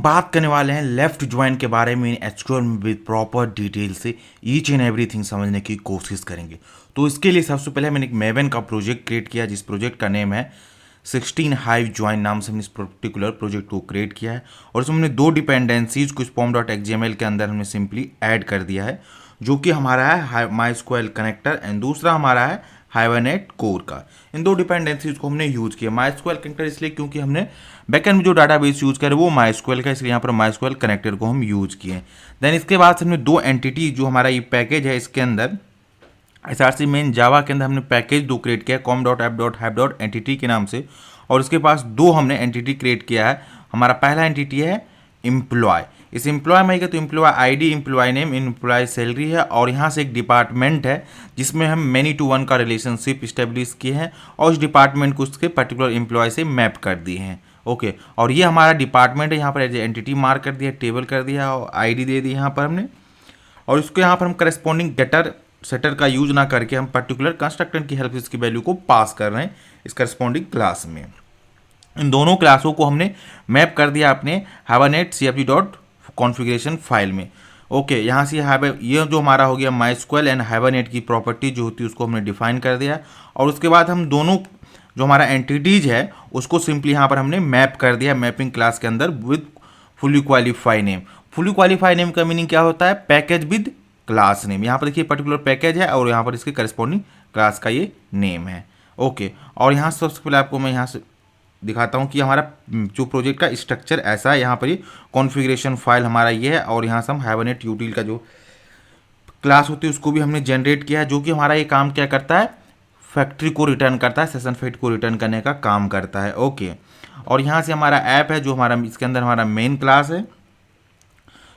बात करने वाले हैं लेफ्ट ज्वाइन के बारे में एचक्यूएल में विद प्रॉपर डिटेल से ईच एंड एवरीथिंग समझने की कोशिश करेंगे। तो इसके लिए सबसे पहले मैंने एक मेवन का प्रोजेक्ट क्रिएट किया, जिस प्रोजेक्ट का नेम है 16 हाइव ज्वाइन नाम से हमने इस पर्टिकुलर प्रोजेक्ट को क्रिएट किया है। और इसमें हमने दो डिपेंडेंसीज को pom.xml के अंदर हमने सिंपली ऐड कर दिया है, जो कि हमारा है MySQL कनेक्टर एंड दूसरा हमारा है हाइबरनेट कोर का। इन दो डिपेंडेंसीज को हमने यूज किया। MySQL कनेक्टर इसलिए क्योंकि हमने बैकएंड में जो डाटाबेस यूज करे वो MySQL का, इसलिए यहाँ पर MySQL कनेक्टर को हम यूज किए। देन इसके बाद हमने दो एंटिटी, जो हमारा ये पैकेज है इसके अंदर SRC मेन जावा के अंदर हमने पैकेज दो क्रिएट किया com.app.hype.entity के नाम से। और इसके पास दो हमने एंटिटी क्रिएट किया है। हमारा पहला एंटिटी है एम्प्लॉय। इस एम्प्लॉय में आएगा तो employee ID, employee name, employee salary है, और यहाँ से एक डिपार्टमेंट है जिसमें हम मैनी टू वन का रिलेशनशिप इस्टेब्लिश किए हैं और उस डिपार्टमेंट को उसके पर्टिकुलर एम्प्लॉय से मैप कर दिए हैं। ओके, और ये हमारा डिपार्टमेंट है, यहाँ पर एज एंटिटी मार्क कर दिया, टेबल कर दिया और आईडी दे दी यहाँ पर हमने। और उसके यहाँ पर हम करस्पॉन्डिंग गेटर सेटर का यूज ना करके हम पर्टिकुलर कंस्ट्रक्टर की हेल्प से इसकी वैल्यू को पास कर रहे हैं इस करस्पॉन्डिंग क्लास में। इन दोनों क्लासों को हमने मैप कर दिया अपने हाइबरनेट cfg.configuration फाइल में। ओके, यहाँ से ये जो हमारा हो गया MySQL एंड हाइबरनेट की प्रॉपर्टी जो होती है उसको हमने डिफाइन कर दिया। और उसके बाद हम दोनों जो हमारा एंटिटीज है उसको सिंपली यहाँ पर हमने मैप कर दिया मैपिंग क्लास के अंदर with fully qualify name. Fully qualify name का मीनिंग क्या होता है? Package with class name. यहाँ पर देखिए पर्टिकुलर पैकेज है और यहाँ पर इसके करस्पॉन्डिंग क्लास का ये नेम है। ओके, और यहाँ से सबसे पहले आपको मैं यहाँ से दिखाता हूँ कि हमारा जो प्रोजेक्ट का स्ट्रक्चर ऐसा है। यहाँ पर ये कॉन्फ़िगरेशन फाइल हमारा ये है और यहाँ से हम हाइबरनेट यूटिल का जो क्लास होती है उसको भी हमने जनरेट किया है, जो कि हमारा ये काम क्या करता है? फैक्ट्री को रिटर्न करता है, सेशन फेट को रिटर्न करने का काम करता है। ओके, और यहाँ से हमारा ऐप है जो हमारा इसके अंदर हमारा मेन क्लास है।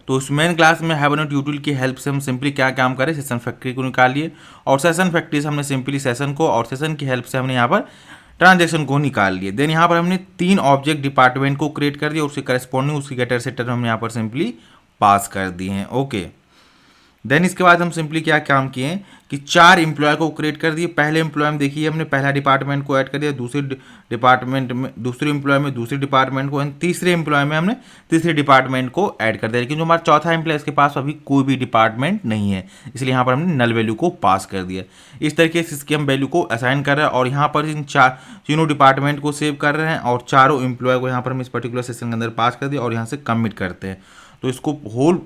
तो उस मेन क्लास में हाइबरनेट यूटिल की हेल्प से हम सिंपली क्या काम करें? सेशन फैक्ट्री को निकालिए, और सेशन फैक्ट्री से हमने सिंपली सेशन को, और सेशन की हेल्प से हमने यहाँ पर ट्रांजैक्शन को निकाल लिए। देन यहाँ पर हमने तीन ऑब्जेक्ट डिपार्टमेंट को क्रिएट कर दिया और उसके करस्पॉन्डिंग उसकी गेटर सेटर हमने यहाँ पर सिंपली पास कर दिए हैं। ओके, देन इसके बाद हम सिंपली क्या काम किए कि चार एम्प्लॉय को क्रिएट कर दिए। पहले एम्प्लॉय में देखिए हमने पहला डिपार्टमेंट को ऐड कर दिया, दूसरे डिपार्टमेंट में दूसरे एम्प्लॉय में दूसरे डिपार्टमेंट को, एंड तीसरे एम्प्लॉय में हमने तीसरे डिपार्टमेंट को ऐड कर दिया। लेकिन जो हमारा चौथा एम्प्लॉय इसके पास अभी कोई भी डिपार्टमेंट नहीं है, इसलिए यहाँ पर हमने नल वैल्यू को पास कर दिया। इस तरीके से इसकी हम वैल्यू को असाइन कर रहे हैं और यहाँ पर इन तीनों डिपार्टमेंट को सेव कर रहे हैं और चारों एम्प्लॉय को यहाँ पर हम इस पर्टिकुलर सेशन के अंदर पास कर दिया और यहाँ से कमिट करते हैं। तो इसको होल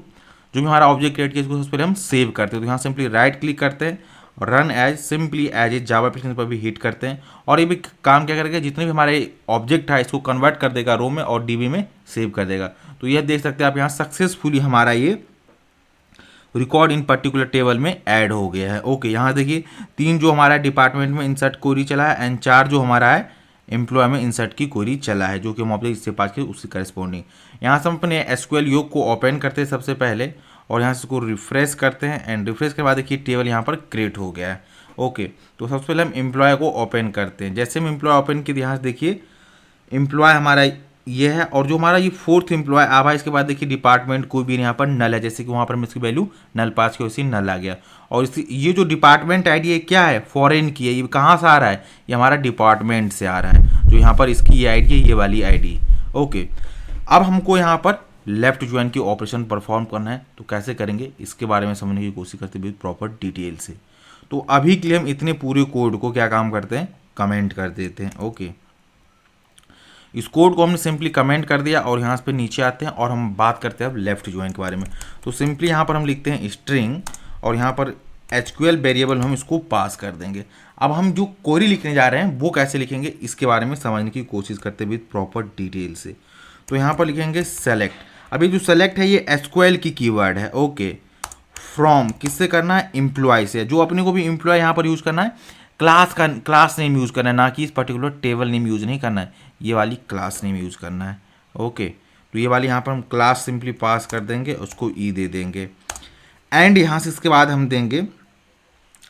जो भी हमारा ऑब्जेक्ट क्रिएट किया इसको सबसे पहले हम सेव करते हैं। तो यहाँ सिंपली राइट क्लिक करते हैं और run as simply as a Java application पर भी हिट करते हैं और ये भी काम क्या करेगा? जितने भी हमारे ऑब्जेक्ट है इसको कन्वर्ट कर देगा रो में और डीबी में सेव कर देगा। तो यह देख सकते हैं आप यहाँ सक्सेसफुली हमारा ये रिकॉर्ड इन पर्टिकुलर टेबल में ऐड हो गया है। ओके, यहाँ देखिए तीन जो हमारा डिपार्टमेंट में इंसर्ट क्वेरी चला है एंड चार जो हमारा है एम्प्लॉय में इंसर्ट की क्वेरी चला है, जो कि हम ऑब्जेक्ट इससे पास किए उससे करस्पॉन्डिंग। यहाँ से हम अपने SQL योग को ओपन करते हैं सबसे पहले और यहाँ से इसको रिफ्रेश करते हैं एंड रिफ्रेश के बाद देखिए टेबल यहाँ पर क्रिएट हो गया है। ओके, तो सबसे पहले हम एम्प्लॉय को ओपन करते हैं। जैसे हम एम्प्लॉय ओपन किए यहाँ से देखिए एम्प्लॉय हमारा ये है और जो हमारा ये फोर्थ एम्प्लॉय आ इसके बाद देखिए डिपार्टमेंट कोई भी यहाँ पर नल है, जैसे कि वहाँ पर हम इसकी वैल्यू नल पास की, उसी नल आ गया। और इसी ये जो डिपार्टमेंट आईडी है क्या है? फॉरेन की है। ये कहाँ से आ रहा है? ये हमारा डिपार्टमेंट से आ रहा है, जो यहाँ पर इसकी ये आईडी है, ये वाली आईडी। ओके, अब हमको यहाँ पर लेफ्ट ज्वाइन की ऑपरेशन परफॉर्म करना है, तो कैसे करेंगे इसके बारे में समझने की कोशिश करते हैं प्रॉपर डिटेल से। तो अभी के लिए हम इतने पूरे कोड को क्या काम करते हैं? कमेंट कर देते हैं। ओके, इस कोड को हमने सिंपली कमेंट कर दिया और यहाँ पे नीचे आते हैं और हम बात करते हैं अब लेफ्ट ज्वाइन के बारे में। तो सिंपली यहाँ पर हम लिखते हैं स्ट्रिंग और यहाँ पर SQL वेरिएबल हम इसको पास कर देंगे। अब हम जो क्वेरी लिखने जा रहे हैं वो कैसे लिखेंगे इसके बारे में समझने की कोशिश करते हैं विद प्रॉपर डिटेल से। तो यहाँ पर लिखेंगे सेलेक्ट। अभी जो सेलेक्ट है ये SQL की कीवर्ड है। ओके, फ्रॉम किससे करना है? एम्प्लॉय से। जो अपने को भी एम्प्लॉय यहाँ पर यूज़ करना है, क्लास नेम यूज़ करना है, ना कि इस पर्टिकुलर टेबल नेम यूज़ नहीं करना है, ये वाली क्लास नेम यूज़ करना है। ओके, तो ये वाली यहाँ पर हम क्लास सिंपली पास कर देंगे, उसको ई दे देंगे एंड यहाँ से इसके बाद हम देंगे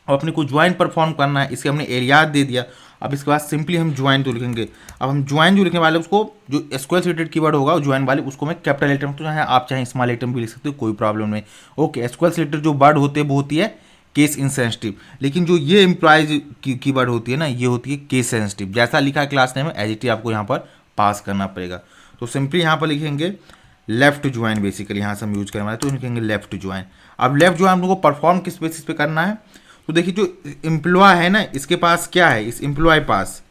और अपने को ज्वाइन परफॉर्म करना है, इसके हमने एरिया दे दिया। अब इसके बाद सिंपली हम ज्वाइन तो लिखेंगे। अब हम ज्वाइन जो लिखने वाले उसको जो SQL से रिलेटेड कीवर्ड होगा ज्वाइन वाले उसको मैं कैपिटल लेटर में, तो चाहे आप चाहे स्मॉल लेटर में भी लिख सकते हो, कोई प्रॉब्लम नहीं। ओके, SQL से रिलेटेड जो वर्ड होते हैं वो होती है केस इनसेंसिटिव, लेकिन जो ये एम्प्लॉयज की कीवर्ड होती है ना, ये होती है केस सेंसिटिव। जैसा लिखा है क्लास नेम में एज इट इज आपको यहाँ पर पास करना पड़ेगा। तो सिंपली यहाँ पर लिखेंगे लेफ्ट ज्वाइन बेसिकली यहाँ से हम यूज करने वाले, तो लिखेंगे लेफ्ट ज्वाइन। अब लेफ्ट ज्वाइन हम लोग को परफॉर्म किस बेसिस पे करना है, तो देखिए जो एम्प्लॉय है ना, इसके पास क्या है, इस एम्प्लॉय पास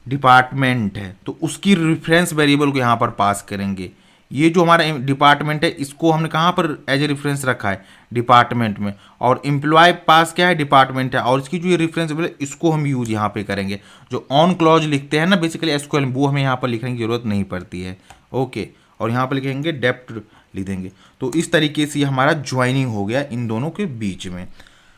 डिपार्टमेंट है, तो उसकी रेफरेंस वेरिएबल को यहाँ पर पास करेंगे। ये जो हमारा डिपार्टमेंट है इसको हमने कहाँ पर एज ए रेफरेंस रखा है, डिपार्टमेंट में, और एम्प्लॉय पास क्या है, डिपार्टमेंट है, और इसकी जो ये रेफरेंस है इसको हम यूज यहाँ पे करेंगे। जो ऑन क्लॉज लिखते हैं ना बेसिकली एसक्यूएल में, वो हमें यहाँ पर लिखने की जरूरत नहीं पड़ती है। ओके, और यहाँ पर लिखेंगे डेप्थ लिख देंगे। तो इस तरीके से हमारा ज्वाइनिंग हो गया इन दोनों के बीच में।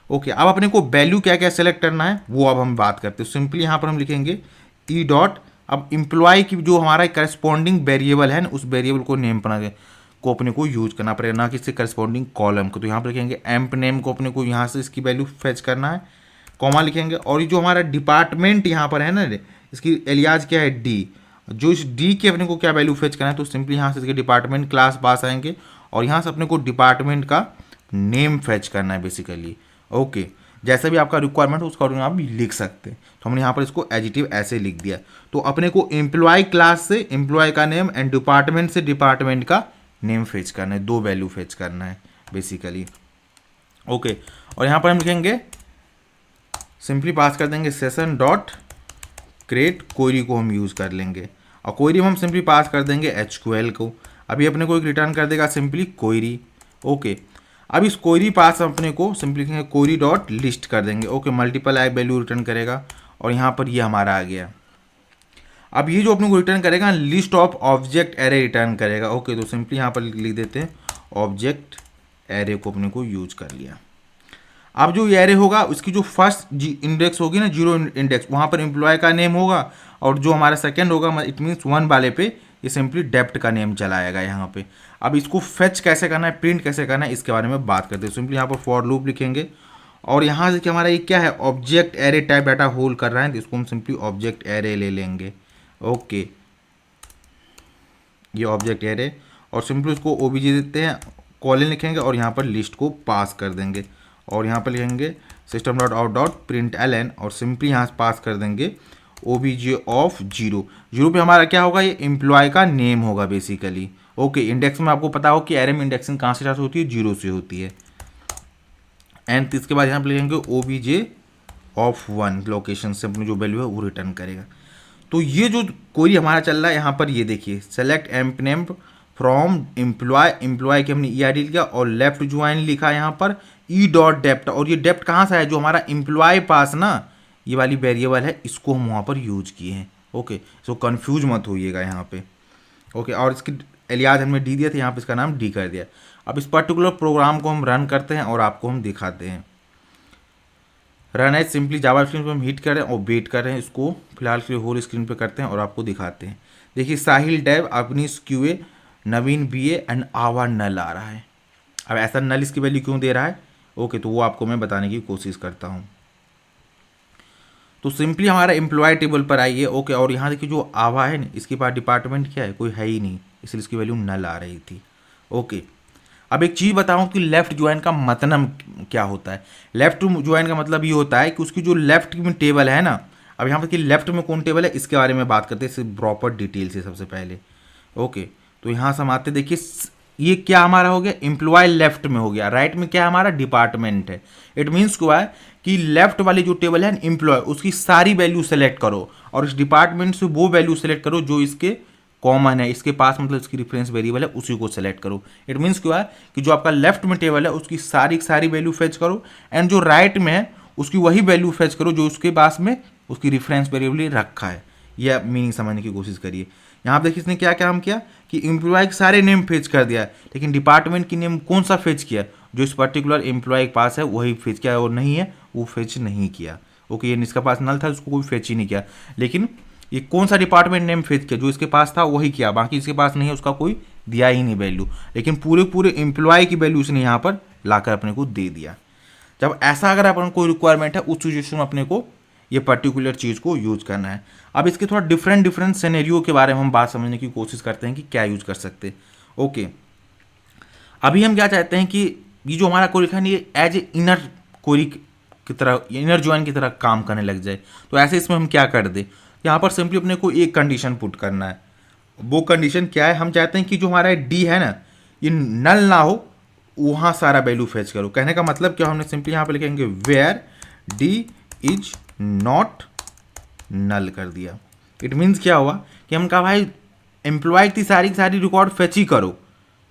ओके, अब अपने को वैल्यू क्या क्या सेलेक्ट करना है वो अब हम बात करते हैं। सिंपली यहाँ पर हम लिखेंगे ई डॉट, अब एम्प्लॉय की जो हमारा करस्पॉन्डिंग वेरिएबल है ना, उस वेरिएबल को नेम बना को अपने को यूज करना पड़ेगा, ना कि इससे करस्पॉन्डिंग कॉलम को। तो यहाँ पर लिखेंगे एम्प नेम को अपने को यहाँ से इसकी वैल्यू फेच करना है, कॉमा लिखेंगे, और ये जो हमारा डिपार्टमेंट यहाँ पर है ना, इसकी एलियाज क्या है, डी, जो इस डी की अपने को क्या वैल्यू फेच करना है, तो सिंपली यहाँ से इसके डिपार्टमेंट क्लास पास आएंगे और यहाँ से अपने को डिपार्टमेंट का नेम फेच करना है बेसिकली। ओके, जैसा भी आपका रिक्वायरमेंट हो उसका आप लिख सकते हैं। तो हमने यहाँ पर इसको एडिटिव ऐसे लिख दिया। तो अपने को एम्प्लॉय क्लास से एम्प्लॉय का नेम एंड डिपार्टमेंट से डिपार्टमेंट का नेम फेच करना है, दो वैल्यू फेच करना है बेसिकली। ओके, और यहाँ पर हम लिखेंगे सिंपली पास कर देंगे सेशन डॉट क्रिएट, क्वेरी को हम यूज़ कर लेंगे, और क्वेरी में हम सिंपली पास कर देंगे एचक्यूएल को। अभी अपने को एक रिटर्न कर देगा सिंपली क्वेरी। ओके, अब इस क्वेरी पास अपने को सिंपली लिखेंगे क्वेरी डॉट लिस्ट कर देंगे। Okay, multiple I value return करेगा, और यहाँ पर ये हमारा आ गया। अब ये जो अपने को रिटर्न करेगा list of object array return करेगा। ओके, तो सिंपली यहाँ पर लिख देते हैं ऑब्जेक्ट एरे को अपने को यूज कर लिया। अब जो ये एरे होगा उसकी जो फर्स्ट इंडेक्स होगी ना, जीरो इंडेक्स, वहाँ पर एम्प्लॉय का नेम होगा, और जो हमारा सेकंड होगा इट मीन्स 1 वाले पे ये सिंपली डेप्ट का नेम चलाएगा यहाँ पे। अब इसको फेच कैसे करना है, प्रिंट कैसे करना है, इसके बारे में बात करते हैं। सिंपली यहाँ पर फॉर लूप लिखेंगे, और यहाँ से हमारा ये क्या है, object array type data hold कर रहा है, तो इसको हम सिंपली ऑब्जेक्ट एरे ले लेंगे। ओके, ये ऑब्जेक्ट एरे, और सिंपली उसको ओबीजे देते हैं, कॉलन लिखेंगे, और यहाँ पर लिस्ट को पास कर देंगे, और यहाँ पर लिखेंगे system dot out dot print L, और सिंपली यहाँ से पास कर देंगे ओबीजे ऑफ जीरो। जीरो पे हमारा क्या होगा, ये एम्प्लॉय का नेम होगा बेसिकली। ओके, इंडेक्स में आपको पता हो कि एरे में इंडेक्सिंग कहाँ से स्टार्ट होती है, जीरो से होती है। एंड इसके बाद यहाँ पर लिखेंगे ओबीजे ऑफ 1 लोकेशन से अपनी जो वैल्यू है वो रिटर्न करेगा। तो ये जो क्वेरी हमारा चल रहा है यहाँ पर, ये देखिए select emp name from employee, employee के हमने ई आई डी लिखा, और लेफ्ट ज्वाइन लिखा यहाँ पर ई डॉट डेप्ट, और ये डेप्ट कहाँ से है, जो हमारा एम्प्लॉय पास ना ये वाली वेरिएबल है, इसको हम वहाँ पर यूज किए हैं। ओके, सो कंफ्यूज मत होइएगा यहाँ पे। ओके, और इसकी एलियाज हमने डी दिया था, यहाँ पे इसका नाम डी कर दिया। अब इस पर्टिकुलर प्रोग्राम को हम रन करते हैं और आपको हम दिखाते हैं। रन है सिंपली जावास्क्रिप्ट पे हम हिट कर रहे हैं और वेट कर रहे हैं, इसको फिलहाल के लिए होल स्क्रीन पे करते हैं और आपको दिखाते हैं। देखिए साहिल डेव, अपनी क्यूए, नवीन बीए एंड आवा नल आ रहा है। अब ऐसा नल इसकी वैल्यू क्यों दे रहा है, ओके, तो वो आपको मैं बताने की कोशिश करता हूँ। तो सिंपली हमारा एम्प्लॉय टेबल पर आइए। ओके, और यहाँ देखिए जो आवा है ना, इसके पास डिपार्टमेंट क्या है, कोई है ही नहीं, इसलिए इसकी वैल्यू नल आ रही थी। ओके, अब एक चीज़ बताऊं कि लेफ्ट ज्वाइन का मतलब क्या होता है। लेफ्ट ज्वाइन का मतलब ये होता है कि उसकी जो लेफ्ट में टेबल है ना, अब यहाँ पर कि लेफ्ट में कौन टेबल है इसके बारे में बात करते हैं सिर्फ प्रॉपर डिटेल से सबसे पहले। ओके, तो यहाँ से हम आते, देखिए ये क्या हमारा हो गया, एम्प्लॉय लेफ्ट में हो गया, राइट में क्या हमारा डिपार्टमेंट है। इट मीन्स क्या है कि लेफ्ट वाली जो टेबल है एम्प्लॉय, उसकी सारी वैल्यू सेलेक्ट करो और इस डिपार्टमेंट से वो वैल्यू सेलेक्ट करो जो इसके कॉमन है, इसके पास मतलब इसकी रेफरेंस वेरिएबल है, उसी को सेलेक्ट करो। इट मीन्स क्या है कि जो आपका लेफ्ट में टेबल है उसकी सारी वैल्यू फेच करो, एंड जो राइट में है उसकी वही वैल्यू फेच करो जो उसके पास में उसकी रेफरेंस वेरिएबल रखा है। यह मीनिंग समझने की कोशिश करिए। यहाँ पर देखिए इसने क्या काम किया कि एम्प्लॉय के सारे नेम फेच कर दिया, लेकिन डिपार्टमेंट की नेम कौन सा फेच किया, जो इस पर्टिकुलर एम्प्लॉय के पास है वही फेच किया, और नहीं है वो फेच नहीं किया। ओके, ये इसका पास नल था उसको कोई फेच ही नहीं किया, लेकिन ये कौन सा डिपार्टमेंट नेम फेच किया, जो इसके पास था वही किया, बाकी इसके पास नहीं है उसका कोई दिया ही नहीं वैल्यू, लेकिन पूरे एम्प्लॉय की वैल्यू उसने यहाँ पर लाकर अपने को दे दिया। जब ऐसा अगर अपन कोई रिक्वायरमेंट है उस सिचुएशन में अपने को ये पर्टिकुलर चीज़ को यूज करना है। अब इसके थोड़ा डिफरेंट सिनेरियो के बारे में हम बात समझने की कोशिश करते हैं कि क्या यूज कर सकते हैं। ओके, अभी हम क्या चाहते हैं कि ये जो हमारा क्वेरी है ये एज ए इनर क्वेरी की तरह, इनर ज्वाइन की तरह काम करने लग जाए। तो ऐसे इसमें हम क्या कर दे, यहाँ पर सिंपली अपने को एक कंडीशन पुट करना है। वो कंडीशन क्या है, हम चाहते हैं कि जो हमारा डी है ना ये नल ना हो, वहाँ सारा वैल्यू फेच करो। कहने का मतलब क्या, हमने सिंपली यहाँ पे लिखेंगे where D is not null कर दिया। इट मीन्स क्या हुआ कि हम कहा भाई एम्प्लॉय की सारी रिकॉर्ड फेच ही करो,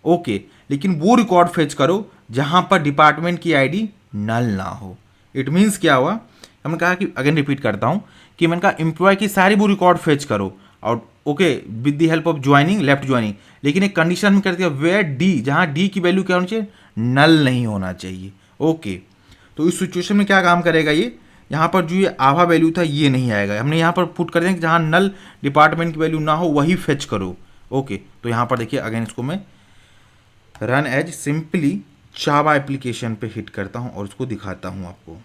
ओके, लेकिन वो रिकॉर्ड फेच करो जहाँ पर डिपार्टमेंट की आईडी नल ना हो। इट मीन्स क्या हुआ, हमने कहा कि अगेन रिपीट करता हूँ कि मैंने कहा एम्प्लॉय की सारी वो रिकॉर्ड फेच करो और okay with the help of joining left joining, लेकिन एक कंडीशन में कर दिया वेयर डी, जहाँ डी की वैल्यू क्या होनी चाहिए, नल नहीं होना चाहिए। ओके, तो इस सिचुएशन में क्या काम करेगा ये, यहाँ पर जो ये आभा वैल्यू था ये नहीं आएगा, हमने यहाँ पर पुट कर देंगे कि जहाँ नल डिपार्टमेंट की वैल्यू ना हो वही फेच करो। ओके, तो यहाँ पर देखिए अगेन इसको मैं run as simply Java application पे हिट करता हूँ और इसको दिखाता हूँ आपको।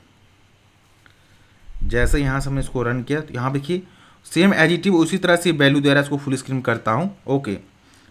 जैसे यहाँ से हमने इसको रन किया तो यहाँ देखिए सेम एडिटिव उसी तरह से वैल्यू दे रहा है, इसको फुल स्क्रीन करता हूँ। ओके,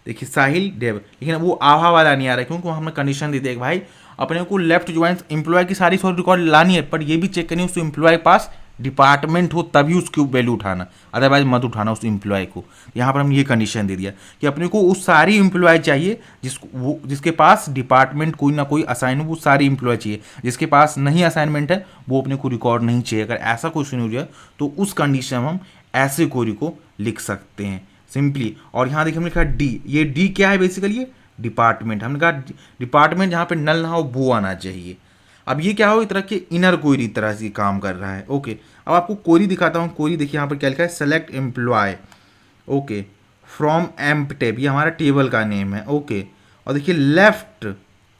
देखिए साहिल डेव, लेकिन वो आभा वाला नहीं आ रहा है क्योंकि हमने कंडीशन दी थी भाई अपने को लेफ्ट ज्वाइन एम्प्लॉय की सारी रिकॉर्ड लानी है, पर ये भी चेक करनी है उस एम्प्लॉय के पास डिपार्टमेंट हो तभी उसकी वैल्यू उठाना, अदरवाइज मत उठाना उस एम्प्लॉय को। यहाँ पर हम ये कंडीशन दे दिया कि अपने को उस सारी एम्प्लॉय चाहिए जिसके पास डिपार्टमेंट कोई ना कोई असाइन हो, वो सारी एम्प्लॉय चाहिए। जिसके पास नहीं असाइनमेंट है वो अपने को रिकॉर्ड नहीं चाहिए। अगर ऐसा क्वेश्चन हो जाए तो उस कंडीशन में हम ऐसे क्वेरी को लिख सकते हैं सिंपली। और यहाँ देखिए हमने लिखा डी, ये डी क्या है बेसिकली, ये डिपार्टमेंट। हमने कहा डिपार्टमेंट जहाँ पे नल ना हो वो आना चाहिए। अब ये क्या हो, इस तरह के इनर क्वेरी तरह से काम कर रहा है। ओके, अब आपको क्वेरी दिखाता हूँ। क्वेरी देखिए यहाँ पर क्या लिखा है, select employ okay from emp tab, ये हमारा टेबल का नेम है। ओके, और देखिए लेफ्ट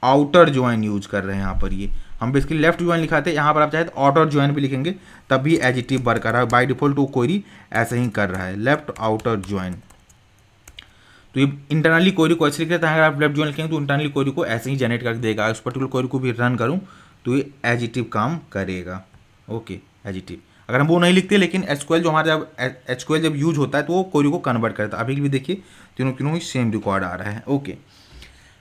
आउटर ज्वाइन यूज कर रहे हैं यहाँ पर, ये हम बेसिकली लेफ्ट ज्वाइन लिखाते हैं, यहाँ पर आप चाहे तो आउटर ज्वाइन भी लिखेंगे तब भी एडिटिव वर्क कर रहा है। बाय डिफॉल्ट वो क्वेरी ऐसे ही कर रहा है, लेफ्ट आउटर ज्वाइन। तो ये इंटरनली क्वेरी को ऐसे लिख देता है, अगर आप लेफ्ट ज्वाइन लिखेंगे तो इंटरनली क्वेरी को ऐसे ही जनरेट कर देगा। उस पर्टिकुलर क्वेरी को भी रन करूँ तो ये एडिटिव काम करेगा। ओके, एडिटिव अगर हम वो नहीं लिखते, लेकिन एसक्यूएल जो हमारा एसक्यूएल जब यूज होता है तो वो क्वेरी को कन्वर्ट करता है। अभी भी देखिए तीनों ही सेम रिकॉर्ड आ रहा है। ओके,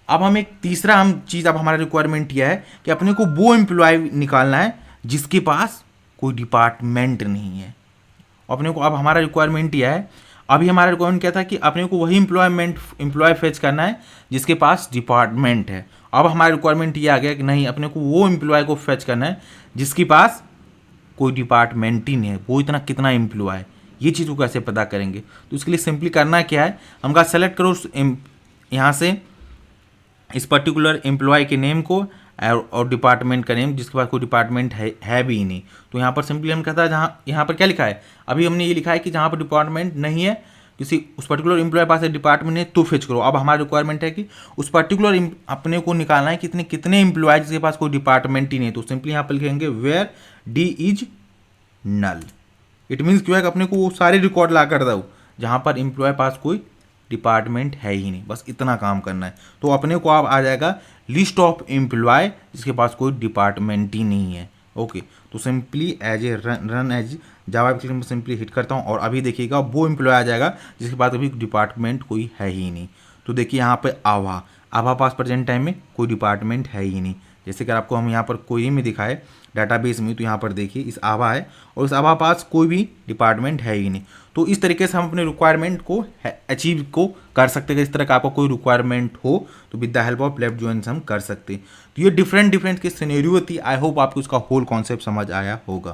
अब हम एक तीसरा चीज़ अब हमारा रिक्वायरमेंट यह है कि अपने को वो एम्प्लॉय निकालना है जिसके पास कोई डिपार्टमेंट नहीं है। अपने को अब हमारा रिक्वायरमेंट यह है, अभी हमारा रिक्वायरमेंट क्या था कि अपने को वही एम्प्लॉय फेच करना है जिसके पास डिपार्टमेंट है। अब हमारा रिक्वायरमेंट ये आ गया कि नहीं, अपने को वो एम्प्लॉय को फेच करना है जिसके पास कोई डिपार्टमेंट ही नहीं है। वो इतना कितना एम्प्लॉय है, ये चीज़ को कैसे पता करेंगे, तो इसके लिए सिंपली करना क्या है, हम कहा सेलेक्ट करो यहाँ से इस पर्टिकुलर एम्प्लॉय के नेम को और डिपार्टमेंट का नेम जिसके पास कोई डिपार्टमेंट है भी नहीं। तो यहाँ पर सिंपली हम कहता है जहाँ यहाँ पर क्या लिखा है, अभी हमने ये लिखा है कि जहाँ पर डिपार्टमेंट नहीं है, किसी उस पर्टिकुलर एम्प्लॉय पास डिपार्टमेंट है तो फेच करो। अब हमारा रिक्वायरमेंट है कि उस पर्टिकुलर अपने को निकालना है कितने एम्प्लॉय जिसके पास कोई डिपार्टमेंट ही नहीं। तो सिंपली यहाँ पर लिखेंगे where D is null. It means क्यों है कि अपने को वो सारे रिकॉर्ड ला कर दो जहाँ पर एम्प्लॉय पास कोई डिपार्टमेंट है ही नहीं, बस इतना काम करना है। तो अपने को अब आ जाएगा लिस्ट ऑफ एम्प्लॉय जिसके पास कोई डिपार्टमेंट ही नहीं है। ओके, तो simply as a run as Java application में सिंपली हिट करता हूँ और अभी देखिएगा वो एम्प्लॉय आ जाएगा जिसके पास अभी डिपार्टमेंट कोई है ही नहीं। तो देखिए यहाँ पे आभा पास प्रेजेंट टाइम में कोई डिपार्टमेंट है ही नहीं। जैसे कि आपको हम यहाँ पर कोई में दिखाए डाटाबेस में, तो यहाँ पर देखिए इस आभा है और इस आभा पास कोई भी डिपार्टमेंट है ही नहीं। तो इस तरीके से हम अपने रिक्वायरमेंट को अचीव को कर सकते हैं। इस तरह का आपको कोई रिक्वायरमेंट हो तो with the help of left join हम कर सकते हैं। तो ये डिफरेंट की सिनेरियो थी। आई होप आपको इसका होल कॉन्सेप्ट समझ आया होगा।